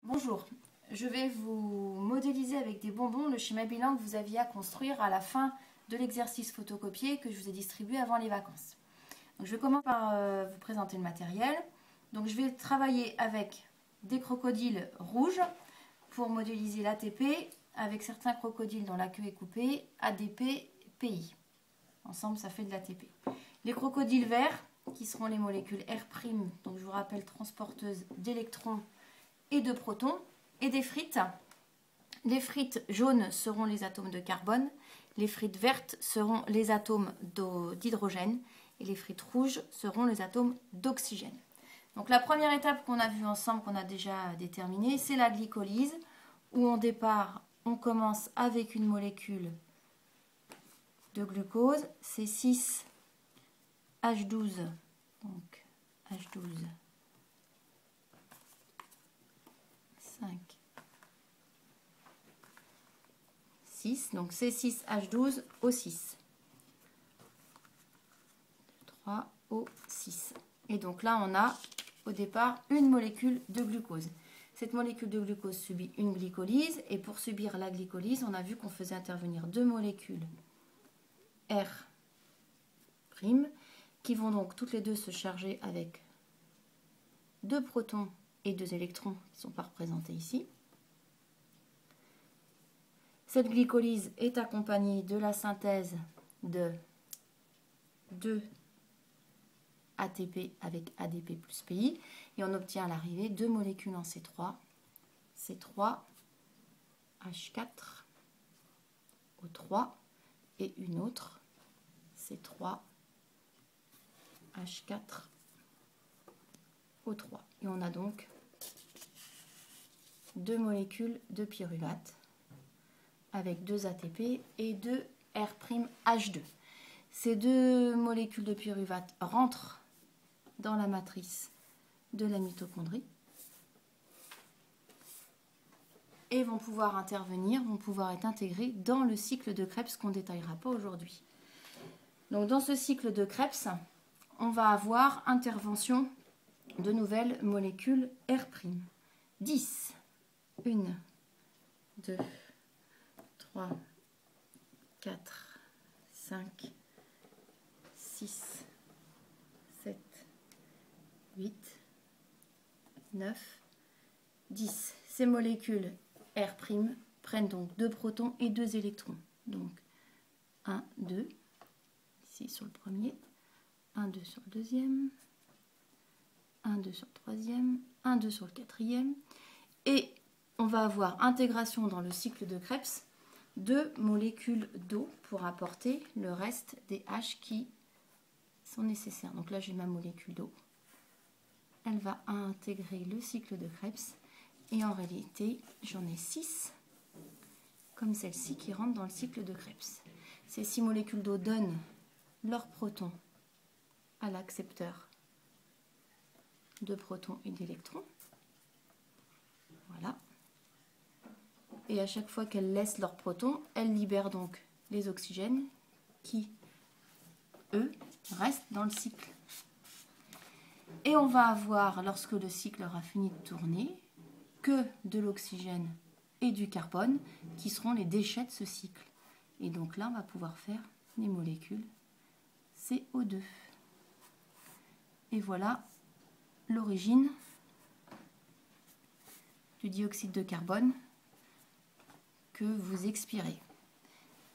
Bonjour, je vais vous modéliser avec des bonbons le schéma bilan que vous aviez à construire à la fin de l'exercice photocopié que je vous ai distribué avant les vacances. Donc, je vais commencer par vous présenter le matériel. Donc, je vais travailler avec des crocodiles rouges pour modéliser l'ATP avec certains crocodiles dont la queue est coupée, ADP, PI. Ensemble, ça fait de l'ATP. Les crocodiles verts, qui seront les molécules R', donc je vous rappelle transporteuses d'électrons et de protons, et des frites. Les frites jaunes seront les atomes de carbone, les frites vertes seront les atomes d'hydrogène, et les frites rouges seront les atomes d'oxygène. Donc la première étape qu'on a vue ensemble, qu'on a déjà déterminée, c'est la glycolyse, où au départ, on commence avec une molécule de glucose, c'est 6H12, donc H12, 5, 6, donc C6H12 O6. 3 O6. Et donc là, on a au départ une molécule de glucose. Cette molécule de glucose subit une glycolyse, et pour subir la glycolyse, on a vu qu'on faisait intervenir deux molécules R', qui vont donc toutes les deux se charger avec deux protons et deux électrons qui ne sont pas représentés ici. Cette glycolyse est accompagnée de la synthèse de 2 ATP avec ADP plus PI, et on obtient à l'arrivée deux molécules en C3, C3H4O3 et une autre C3H4O3. Et on a donc deux molécules de pyruvate avec 2 ATP et 2 R'(H2). Ces deux molécules de pyruvate rentrent dans la matrice de la mitochondrie et vont pouvoir intervenir, vont pouvoir être intégrées dans le cycle de Krebs qu'on ne détaillera pas aujourd'hui. Donc dans ce cycle de Krebs, on va avoir intervention de nouvelles molécules R'. 10, 1, 2, 3, 4, 5, 6, 7, 8, 9, 10. Ces molécules R' prennent donc deux protons et deux électrons. Donc 1, 2, ici sur le premier, 1, 2 sur le deuxième, 1, 2 sur le troisième, 1, 2 sur le quatrième. Et on va avoir intégration dans le cycle de Krebs de molécules d'eau pour apporter le reste des H qui sont nécessaires. Donc là, j'ai ma molécule d'eau. Elle va intégrer le cycle de Krebs. Et en réalité, j'en ai 6, comme celle-ci, qui rentrent dans le cycle de Krebs. Ces 6 molécules d'eau donnent leurs protons à l'accepteur de protons et d'électrons. Voilà. Et à chaque fois qu'elles laissent leurs protons, elles libèrent donc les oxygènes qui, eux, restent dans le cycle. Et on va avoir, lorsque le cycle aura fini de tourner, que de l'oxygène et du carbone qui seront les déchets de ce cycle. Et donc là, on va pouvoir faire les molécules CO2. Et voilà l'origine du dioxyde de carbone que vous expirez.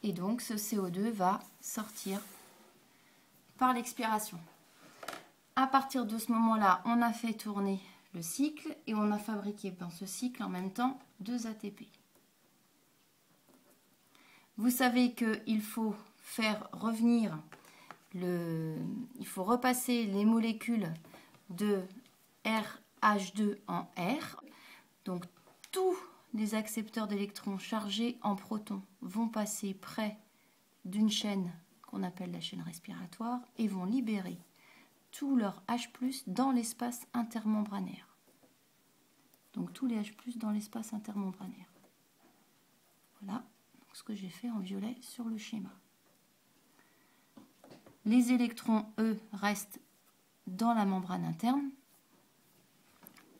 Et donc ce CO2 va sortir par l'expiration. À partir de ce moment-là, on a fait tourner le cycle et on a fabriqué dans ce cycle en même temps 2 ATP. Vous savez qu'il faut faire revenir il faut repasser les molécules de RH2 en R. Donc tous les accepteurs d'électrons chargés en protons vont passer près d'une chaîne qu'on appelle la chaîne respiratoire et vont libérer tout leur H+ dans l'espace intermembranaire. Donc tous les H+ dans l'espace intermembranaire. Voilà ce que j'ai fait en violet sur le schéma. Les électrons, eux, restent dans la membrane interne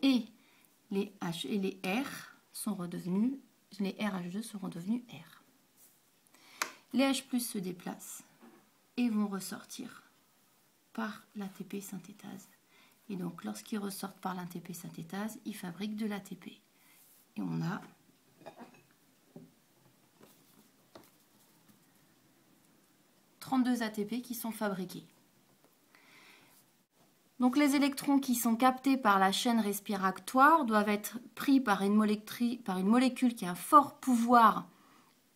et les H et les R sont redevenus, les RH2 sont redevenus R. Les H+ se déplacent et vont ressortir par l'ATP synthétase. Et donc, lorsqu'ils ressortent par l'ATP synthétase, ils fabriquent de l'ATP. Et on a « 32 ATP qui sont fabriqués. Donc les électrons qui sont captés par la chaîne respiratoire doivent être pris par une molécule qui a un fort pouvoir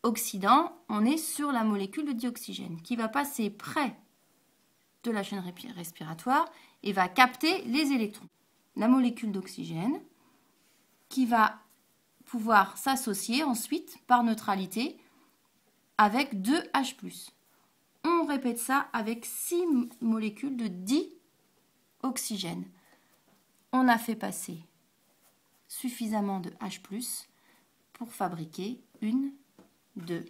oxydant. On est sur la molécule de dioxygène qui va passer près de la chaîne respiratoire et va capter les électrons. La molécule d'oxygène qui va pouvoir s'associer ensuite par neutralité avec 2 H+. On répète ça avec 6 molécules de dioxygène. On a fait passer suffisamment de H+ pour fabriquer 1, 2,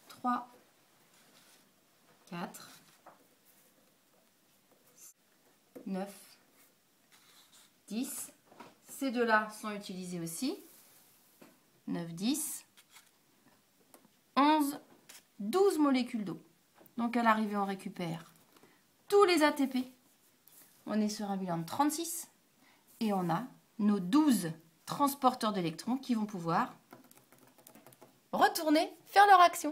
3, 4, 9, 10. Ces deux-là sont utilisés aussi. 9, 10, 11, 12 molécules d'eau. Donc à l'arrivée, on récupère tous les ATP. On est sur un bilan de 36. Et on a nos 12 transporteurs d'électrons qui vont pouvoir retourner faire leur action.